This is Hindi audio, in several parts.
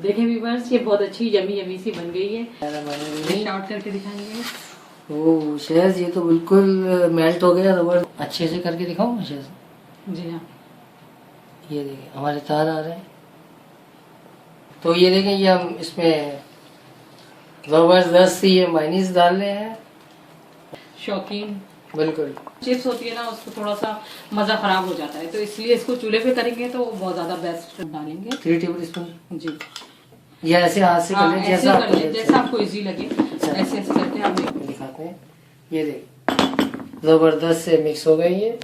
देखें व्यूअर्स, ये बहुत अच्छी यमी यमी सी बन गई है। शॉर्ट करके दिखाएंगे। ओह शहज, ये तो बिल्कुल मेल्ट हो गया रबर। अच्छे से करके दिखाऊं शहज? जी हाँ, ये देखिए हमारे तार आ रहे हैं। तो ये देखें, ये हम इसमें जबरदस्त सी ये मायनीज डाल रहे हैं। शौकीन बिल्कुल चिप्स होती है ना, उसको थोड़ा सा मजा खराब हो जाता है, तो इसलिए इसको चूल्हे पे करेंगे तो बहुत ज्यादा बेस्ट डालेंगे। 3 टेबल स्पून। जी ये ऐसे हाथ से कर हाँ, लें ऐसे जैसा कर ले, जैसा आपको इजी लगे ऐसे ऐसे करके हम दिखाते हैं। ये देख जबरदस्त से मिक्स हो गई है।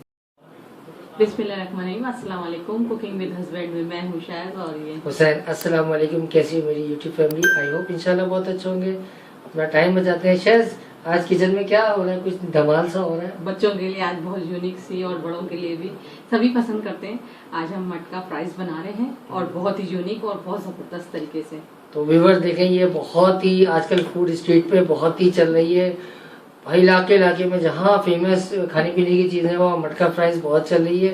बिस्मिल्लाहिर्रहमानिर्रहीम, अस्सलाम वालेकुम। कुकिंग विद हस्बैंड में मैं हूँ शायद और ये हुसैन। अस्सलाम वालेकुम, कैसी है मेरी यूट्यूब फैमिली? आई होप इंशाल्लाह बहुत अच्छे होंगे। अपना टाइम बचाते हैं। शहज, आज किचन में क्या हो रहा है? कुछ धमाल सा हो रहा है। बच्चों के लिए आज बहुत यूनिक सी और बड़ों के लिए भी सभी पसंद करते हैं। आज हम मटका फ्राइज बना रहे हैं और बहुत ही यूनिक और बहुत जबरदस्त तरीके से। तो व्यूअर्स देखें, ये बहुत ही आजकल फूड स्ट्रीट पे बहुत ही चल रही है भाई। इलाके में जहाँ फेमस खाने पीने की चीजें वहाँ मटका फ्राइज बहुत चल रही है।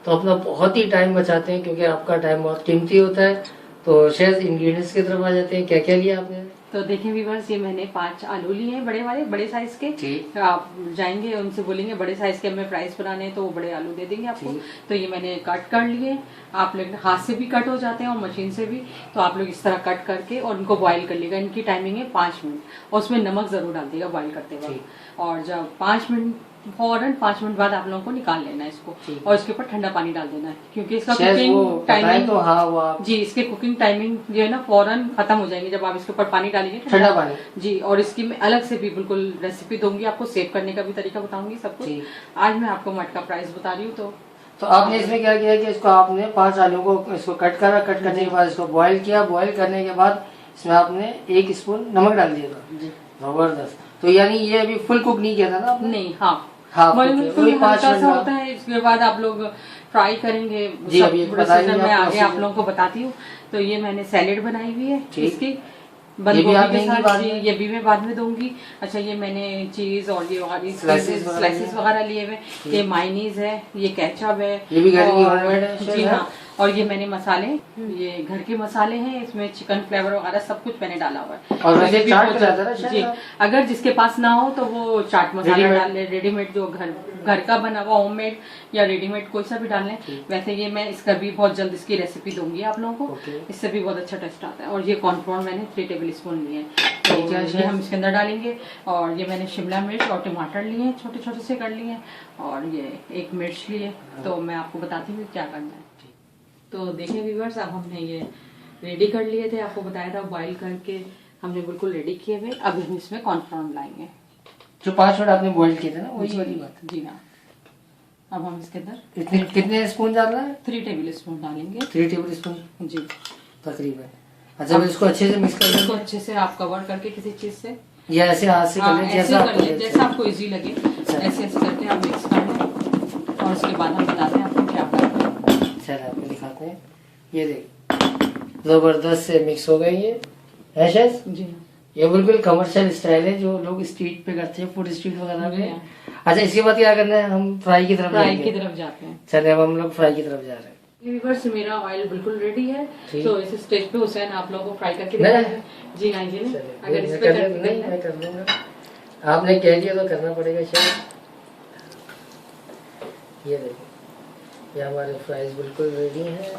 तो अपना बहुत ही टाइम बचाते हैं क्योंकि आपका टाइम बहुत कीमती होता है। तो शायद इंग्रेडिएंट्स की तरफ आ जाते हैं। क्या क्या लिया आपने? तो देखें व्यूअर्स, ये मैंने 5 आलू लिए हैं, बड़े वाले, बड़े साइज के। आप जाएंगे उनसे बोलेंगे बड़े साइज के हमें फ्राइज बनाने हैं तो वो बड़े आलू दे देंगे आपको। तो ये मैंने कट कर लिए। आप लोग हाथ से भी कट हो जाते हैं और मशीन से भी, तो आप लोग इस तरह कट करके और इनको बॉईल कर लेगा। इनकी टाइमिंग है 5 मिनट और उसमें नमक जरूर डाल देगा बॉईल करते वक्त। और जब 5 मिनट फौरन 5 मिनट बाद आप लोगों को निकाल लेना है इसको और इसके ऊपर ठंडा पानी डाल देना है क्योंकि इसका कुकिंग टाइमिंग तो हाँ जी, इसके कुकिंग टाइमिंग जो है ना फौरन खत्म हो जाएंगे जब आप इसके ऊपर पानी डालेंगे ठंडा पानी जी। और इसकी मैं अलग से भी बिल्कुल रेसिपी दूंगी आपको, सेव करने का भी तरीका बताऊंगी सब कुछ। आज मैं आपको मटका फ्राइज बता रही हूँ। तो आपने इसमें क्या किया कि इसको आपने 5 आलू को इसको कट करा। कट करने के बाद इसको बॉईल किया। बॉईल करने के बाद इसमें आपने 1 स्पून नमक डाल दिया था। जबरदस्त। तो यानी ये अभी फुल कुक नहीं किया था ना आपने? नहीं, हाँ हल्का सा होता है। इसके बाद आप लोग फ्राई करेंगे जी। अभी मैं आगे आप लोगों को बताती हूँ। तो ये मैंने सैलेड बनाई हुई है इसकी बंद गोभी के साथ। ये भी मैं बाद में दूंगी। अच्छा, ये मैंने चीज और ये स्लाइसेस वगैरह लिए हुए। ये मायनीज है, ये केचप है, ये भी घर की होममेड है। जी हाँ। और ये मैंने मसाले, ये घर के मसाले हैं, इसमें चिकन फ्लेवर वगैरह सब कुछ मैंने डाला हुआ है। और वैसे चाट बनाता है जी, अगर जिसके पास ना हो तो वो चाट मसाला डाल ले, रेडीमेड जो घर का बना हुआ होममेड या रेडीमेड कोई सा भी डाल लें। वैसे ये मैं इसका भी बहुत जल्द इसकी रेसिपी दूंगी आप लोगों को। इससे भी बहुत अच्छा टेस्ट आता है। और ये कॉर्नफ्लोर मैंने 3 टेबल स्पून लिए हैं, तो ये हम इसके अंदर डालेंगे। और ये मैंने शिमला मिर्च और टमाटर लिए हैं, छोटे छोटे से कर लिए हैं। और ये 1 मिर्च लिए। तो मैं आपको बताती हूँ क्या करना है। तो देखिए व्यूअर्स, अब हमने ये रेडी कर लिए थे, आपको बताया था बॉईल करके हमने बिल्कुल रेडी किए हुए। अब हम इसमें कॉर्नफ्लोर मिलाएंगे जो 5 मिनट आपने बॉईल किए थे ना, वही वाली बात। जी हाँ। अब हम इसके अंदर कितने स्पून डालना है? 3 टेबल स्पून डालेंगे। 3 टेबल स्पून जी तकरीबन। अच्छा, अब इसको अच्छे से मिक्स कर इसको अच्छे से आप कवर करके किसी चीज से या ऐसे हाथ से कर लें जैसा आपको इजी लगे, ऐसे ऐसे करके आप मिक्स कर लें। और उसके बाद हम बताते हैं आपको क्या करना है। चलो आपको दिखाते हैं। ये देख जबरदस्त से मिक्स हो गई है शहज जी। ये बिल्कुल कमर्शियल स्टाइल है जो लोग स्ट्रीट पे करते हैं, फूड स्ट्रीट वगैरह पे। अच्छा, इसके बाद क्या करना है? हम फ्राई की तरफ जाते हैं। चले, अब हम लोग फ्राई की तरफ जा रहे हैं। व्यूअर्स, मेरा ऑयल बिल्कुल रेडी है। तो इस स्टेज पे हुसैन आप लोगों को फ्राई करके जी हाँ जी। अगर इस पे नहीं मैं कर लूंगा, आपने कह दिया तो करना पड़ेगा शायद। ये देखो, ये हमारे फ्राइज बिल्कुल रेडी हैं।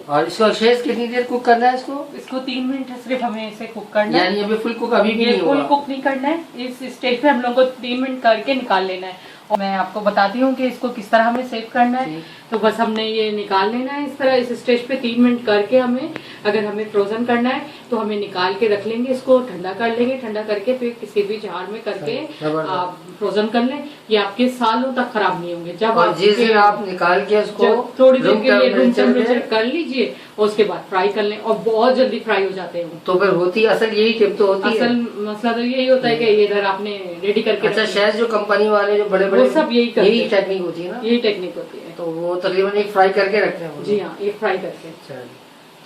और इसको शेष कितनी देर कुक करना है? इसको 3 मिनट सिर्फ हमें इसे कुक करना है। यानी अभी फुल कुक अभी भी नहीं होगा? फुल कुक नहीं करना है। इस स्टेज पे हम लोग को 3 मिनट करके निकाल लेना है। और मैं आपको बताती हूँ कि इसको किस तरह हमें सेव करना है। तो बस हमने ये निकाल लेना है इस तरह। इस स्टेज पे 3 मिनट करके हमें, अगर हमें फ्रोजन करना है तो हमें निकाल के रख लेंगे, इसको ठंडा कर लेंगे। ठंडा करके फिर किसी भी जार में करके आप फ्रोजन कर लें। ये आपके सालों तक खराब नहीं होंगे। जब आप निकाल के उसको थोड़ी देर के लिए रूम टेम्परेचर कर लीजिए और उसके बाद फ्राई कर लें। और बहुत जल्दी फ्राई हो जाते हैं। तो फिर होती असल यही टिप तो होती है। असल मसला तो यही होता है कि इधर आपने रेडी करके। अच्छा, शायद जो कंपनी वाले जो बड़े बड़े सब यही टेक्निक होती है ना? यही टेक्निक होती है। तो वो तकरीबन एक फ्राई करके रखते हैं। जी हाँ, एक फ्राई करके।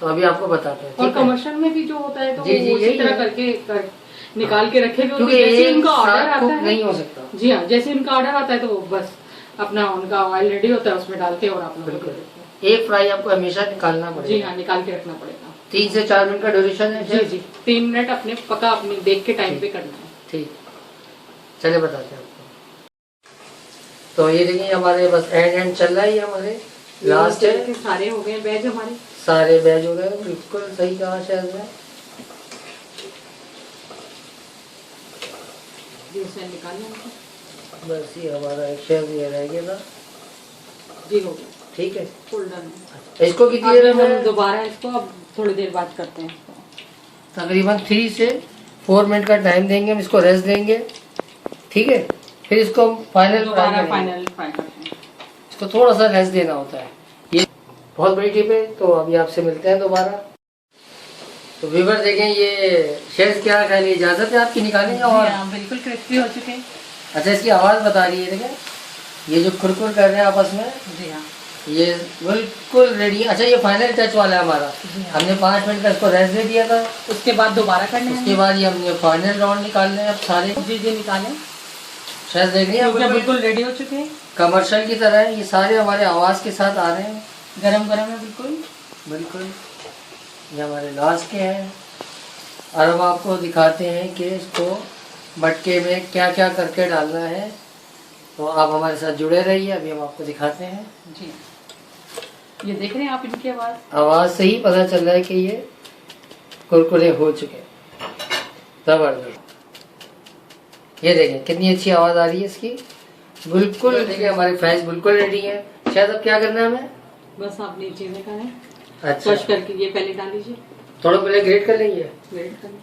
तो अभी आपको बताते हैं। और कमर्शियल में भी जो होता है तो वो इसी तरह करके निकाल के रखे हुए, जैसे उनका ऑर्डर आता है नहीं हो सकता। जी हाँ, जैसे उनका ऑर्डर आता है तो बस अपना उनका ऑयल रेडी होता है उसमें डालते हैं और आप लोग एक फ्राई आपको हमेशा निकालना जी पड़ेगा। हाँ, निकाल के रखना पड़ेगा। 3 से 4 मिनट का ड्यूरेशन है। जी जी, 3 मिनट अपने पका अपने देख के टाइम पे करना है। ठीक, चले बताते हैं आपको। तो ये देखिए हमारे बस एंड चल रहा है, ये हमारे लास्ट है। सारे हो गए बैग हमारे, सारे बैच हो गए, बिल्कुल सही कहा शायद है। निकाल लेंगे। बस ये हमारा एक शेयर ये रह गया था। जी हो गया, ठीक है, फुल डन। इसको कितनी अब देर हम में? दोबारा इसको अब थोड़ी देर बाद करते हैं इसको। तकरीबन 3 से 4 मिनट का टाइम देंगे, हम इसको रेस्ट देंगे। ठीक है, फिर इसको फाइनल दोबारा फाइनल फ्राई करते हैं। इसको थोड़ा सा रेस्ट देना होता है, ये बहुत बड़ी टिप है। तो अभी आपसे मिलते हैं दोबारा। तो व्यूअर देखें, ये शेयर्स क्या खाने इजाजत है आपकी निकालेंगे? और बिल्कुल क्रिस्पी हो चुके हैं। अच्छा, इसकी आवाज़ बता रही है, देखें ये जो कुरकुर कर रहे हैं आपस में। जी हाँ, ये बिल्कुल रेडी है। अच्छा, ये फाइनल टच वाला है हमारा। हमने 5 मिनट का इसको रेस्ट दे दिया था, उसके बाद दोबारा करने हैं। उसके बाद ये हमने फाइनल राउंड निकालने हैं अब सारे। जी जी निकालें, शेयर्स देख रही हैं, बिल्कुल रेडी हो चुके हैं। कमर्शियल की तरह है, ये सारे हमारे आवाज़ के साथ आ रहे हैं। गरम गरम है बिल्कुल। बिल्कुल, ये हमारे लास्ट के हैं। और हम आपको दिखाते हैं कि इसको मटके में क्या क्या करके डालना है। तो आप हमारे साथ जुड़े रहिए, अभी हम आपको दिखाते हैं। जी, ये देख रहे हैं आप इनकी आवाज़ से ही पता चल रहा है कि ये कुरकुरे हो चुके हैं। जबरदस्त, ये देखें कितनी अच्छी आवाज़ आ रही है इसकी। बिल्कुल देखिए हमारे फ्राइज बिल्कुल रेडी है। शायद अब क्या करना है हमें? बस आप नीचे में करें, अच्छा, क्रश करके ये पहले डाल दीजिए। थोड़ा पहले ग्रेट कर लेंगे। ग्रेट करें।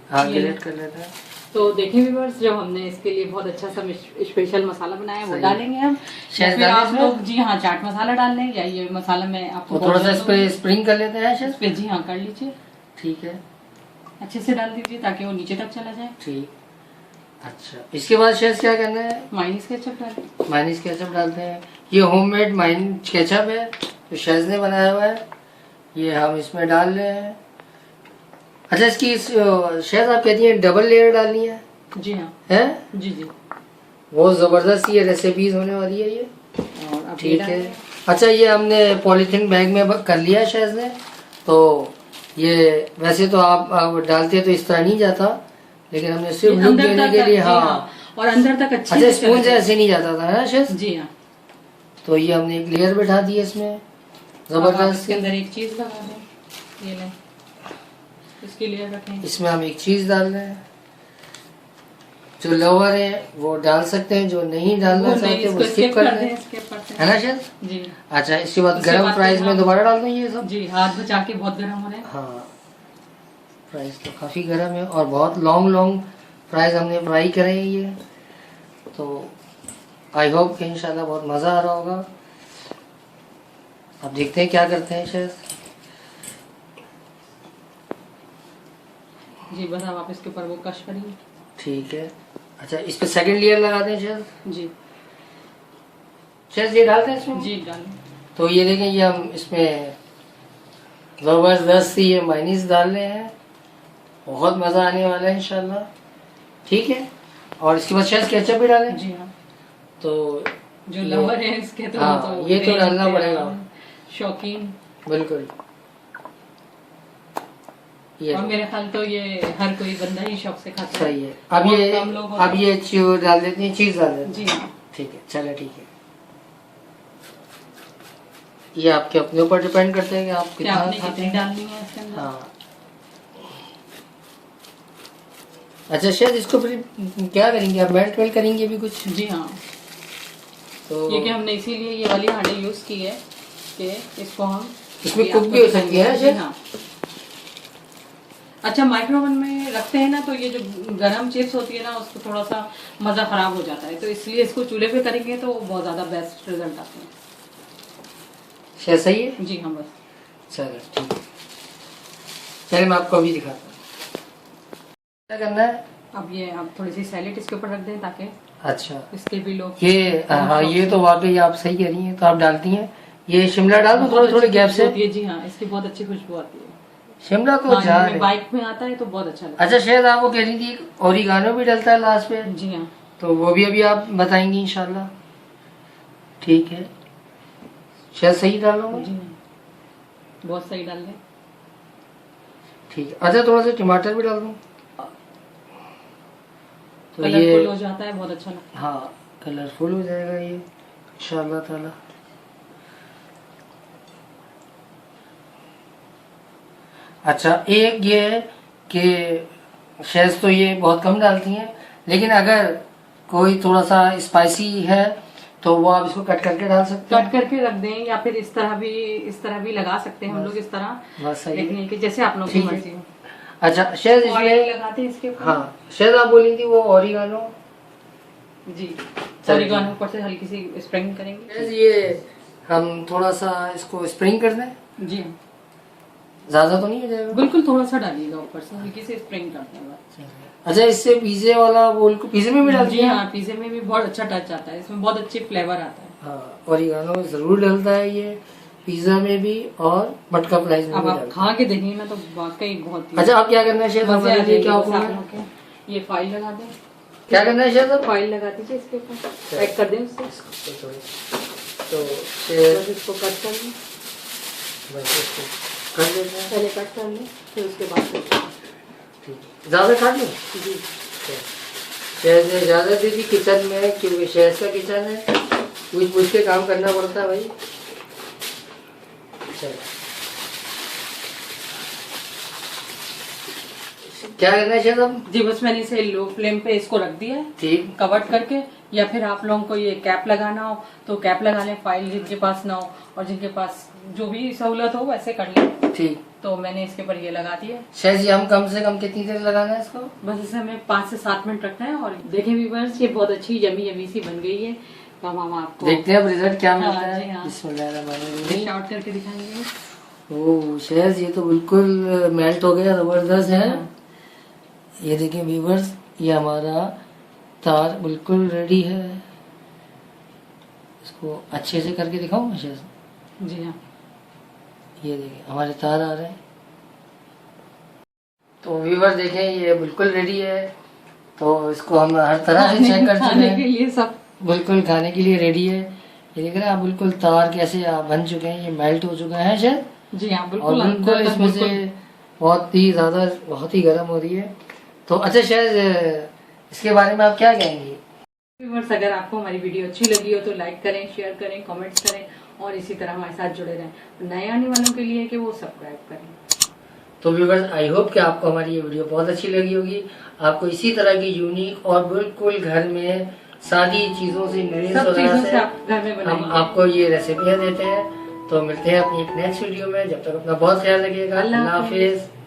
हाँ, ये ग्रेट कर लेते हैं। तो देखें व्यूअर्स, जब हमने इसके लिए बहुत अच्छा सा स्पेशल मसाला बनाया है वो सही। डालेंगे हम। शायद फिर आप इसमें? लोग जी हाँ चाट मसाला डाल लें, या ये मसाला मैं आपको और थोड़ा सा इस पे स्प्रिंग कर लेते हैं शायद। इस पे जी हाँ कर लीजिए, ठीक है, अच्छे से डाल दीजिए ताकि वो नीचे तक चला जाए। ठीक। अच्छा, इसके बाद शेष क्या करना है? माइनस केचप डालें। माइनस केचप डालते हैं। ये होममेड माइनस केचप है जो शेज ने बनाया हुआ है, ये हम इसमें डाल रहे हैं। अच्छा, इसकी शेज आप कहती हैं डबल लेयर डालनी है? जी हाँ, है जी जी। बहुत जबरदस्त ये रेसिपीज होने वाली है ये। और अब ठीक है। अच्छा, ये हमने पॉलीथीन बैग में कर लिया है शेज ने। तो ये वैसे तो आप डालते तो इस तरह नहीं जाता, लेकिन हमने सिर्फ लुक देने के लिए। हाँ, और अंदर तक अच्छी अच्छा, स्पून से ऐसे नहीं जाता था ना शेज? जी हाँ। तो ये हमने एक लेयर बैठा दी है इसमें, जबरदस्त। इसके अंदर एक चीज लगा दें, ये लें, इसकी लेयर रखें। इसमें हम एक चीज डाल रहे हैं। जो लवर है वो डाल सकते हैं, जो नहीं डालना चाहते वो स्किप कर दें, है ना शेज? जी। अच्छा, इसके बाद गरम फ्राइज में दोबारा डाल दें ये सब। जी, हाथ बचा के, बहुत गर्म हो रहे हैं। हाँ, फ्राइज तो काफी गर्म है और बहुत लॉन्ग फ्राइज हमने फ्राई करे हैं ये। तो आई होप कि इंशाल्लाह बहुत मज़ा आ रहा होगा। अब देखते हैं क्या करते हैं शेफ। जी, बस अब आप इसके ऊपर वो कश करिए। ठीक है। अच्छा, इस पे सेकंड लेयर लगा दें शेफ? जी। शेफ ये डालते हैं इसमें? जी डालें। तो ये देखें, ये हम इसमें जबरदस्त ये माइनीस डाल रहे हैं, बहुत मज़ा आने वाला है इंशाल्लाह। ठीक है। और इसके बाद शेफ केचप भी डालें? जी हाँ। तो जो लवर है इसके तो, हाँ, तो ये तो डालना पड़ेगा, शौकीन। बिल्कुल। ये और मेरे ख्याल तो ये हर कोई बंदा ही शौक से खाता है। सही है। अब ये डाल देती हैं, चीज डाल देती हैं। जी हाँ। ठीक है, चलो ठीक है। ये आपके अपने ऊपर डिपेंड करते हैं कि आप कितना कितनी डालनी है इसके अंदर। हाँ। अच्छा, शायद इसको फिर क्या करेंगे आप? मेल्ट करेंगे भी कुछ? जी हाँ। तो ये कि हमने इसीलिए ये वाली हांडी यूज की है कि इसको हम इसमें कुक भी हो सकती है। जी हाँ। अच्छा, माइक्रोवेव में रखते हैं ना तो ये जो गरम चिप्स होती है ना उसको थोड़ा सा मज़ा खराब हो जाता है, तो इसलिए इसको चूल्हे पे करेंगे तो बहुत ज़्यादा बेस्ट रिजल्ट आते हैं। शायद सही है। जी हाँ, बस चलो ठीक है। चलिए मैं आपको अभी दिखाता हूँ क्या करना है। अब ये आप थोड़ी सी सैलेड इसके ऊपर रख दें ताकि अच्छा, इसके भी लोग ये हाँ, ये तो वाकई आप सही कह रही हैं। तो आप डालती हैं ये शिमला डाल दो थोड़े गैप से? जी हाँ, इसकी बहुत अच्छी खुशबू आती है। शिमला तो जा रहे बाइक में आता है तो बहुत अच्छा लगता अच्छा, शायद आप वो कह रही थी ओरिगानो भी डलता है लास्ट पे? है। जी हाँ। तो वो भी अभी आप बताएंगी इंशाल्लाह। ठीक है। शायद सही डाल रहा हूँ। जी बहुत सही डाल दें। ठीक है। अच्छा थोड़ा सा टमाटर भी डाल दूँ तो कलरफुल हो जाता है, बहुत अच्छा लगता है। हाँ कलरफुल हो जाएगा ये इंशाअल्लाह ताला। अच्छा एक ये है कि शेज़ तो ये बहुत कम डालती हैं, लेकिन अगर कोई थोड़ा सा स्पाइसी है तो वो आप इसको कट करके डाल सकते हैं। कट करके रख दें या फिर इस तरह भी लगा सकते हैं हम लोग, इस तरह बस सही है। देखने के जैसे आप लोग की ठीक है। मर्जी हो। अच्छा शेज़ ऑयल इसमें लगाते हैं इसके ऊपर। हाँ शेज़ आप बोली थी वो ऑरिगानो। जी चलिए। ऑरिगानो ऊपर से हल्की सी स्प्रिंग करेंगे। शेज़ ये हम थोड़ा सा इसको स्प्रिंग कर दें, जी ज्यादा तो नहीं हो जाएगा। बिल्कुल थोड़ा सा डालिएगा ऊपर से, हल्की सी स्प्रिंग करते हैं बस। अच्छा इससे पिज्जे वाला बोल को पिज्जे में भी डाल जी दिया। हाँ पिज्जे में भी बहुत अच्छा टच आता है, इसमें बहुत अच्छी फ्लेवर आता है। हाँ ऑरिगानो जरूर डलता है ये पिज्जा में भी और मटका फ्राइज में अब भी आप डलता खा के देखिए ना तो वाकई बहुत है। अच्छा अब क्या करना है शेफ, मजे आ हमारे लिए जाएंगे क्या बस हुक्म आप है? लोग के। ये फाइल लगा दें। क्या करना है शेफ? फाइल लगा दीजिए इसके ऊपर, पैक कर दें उससे। तो बस इसको कट कर लें, बस इसको कर देते हैं। पहले कट कर लें फिर उसके बाद ठीक है। ज्यादा काट लो। जी शेफ ने ज्यादा दे दी किचन में, क्योंकि शेफ का किचन है, पूछ के काम करना पड़ता है भाई। चलो क्या करना है शेफ अब? जी बस मैंने इसे लो फ्लेम पे इसको रख दिया है ठीक कवर करके, या फिर आप लोगों को ये कैप लगाना हो तो कैप लगा लें, फाइल जिनके पास ना हो और जिनके पास जो भी सहूलत हो वैसे कर लें। ठीक। तो मैंने इसके ऊपर ये लगा दिया। शेफ जी हम कम से कम कितनी देर लगाना है इसको? बस इसे हमें 5 से 7 मिनट रखना है। और देखें व्यूअर्स ये बहुत अच्छी यमी यमी सी बन गई है। तो हम आपको देखते हैं अब रिजल्ट क्या मिलता हाँ, जी है। हाँ। बिस्मिल्लाहिर्रहमानिर्रहीम। शॉर्ट करके दिखाएंगे। ओह शेफ ये तो बिल्कुल मेल्ट हो गया, जबरदस्त है। हाँ। ये देखिए व्यूअर्स ये हमारा तार बिल्कुल रेडी है। इसको अच्छे से करके दिखाऊं शेफ? जी हाँ ये देखिए हमारे तार आ रहे हैं। तो व्यूअर्स देखें ये बिल्कुल रेडी है। तो इसको हम हर तरह से चेक कर चुके खाने हैं, के लिए सब बिल्कुल खाने के लिए रेडी है। ये देख रहे हैं आप बिल्कुल तार कैसे आप बन चुके हैं, ये मेल्ट हो चुके हैं शायद। जी हाँ और बिल्कुल बिल्कुल अंदर तक इसमें से बहुत ही ज्यादा बहुत ही गर्म हो रही है। तो अच्छा शायद इसके बारे में आप क्या कहेंगे? व्यूअर्स अगर आपको हमारी वीडियो अच्छी लगी हो तो लाइक करें, शेयर करें, कमेंट्स करें और इसी तरह हमारे साथ जुड़े रहें। नए आने वालों के लिए कि वो सब्सक्राइब करें। तो व्यूअर्स आई होप कि आपको हमारी ये वीडियो बहुत अच्छी लगी होगी। आपको इसी तरह की यूनिक और बिल्कुल घर में सादी चीजों से सब चीजों से आप घर में हम बनाएंगे। आपको ये रेसिपियाँ देते हैं। तो मिलते हैं अपनी एक नेक्स्ट वीडियो में, जब तक अपना बहुत ख्याल रखिएगा। अल्लाह अल्लाह हाफिज। हाफिज।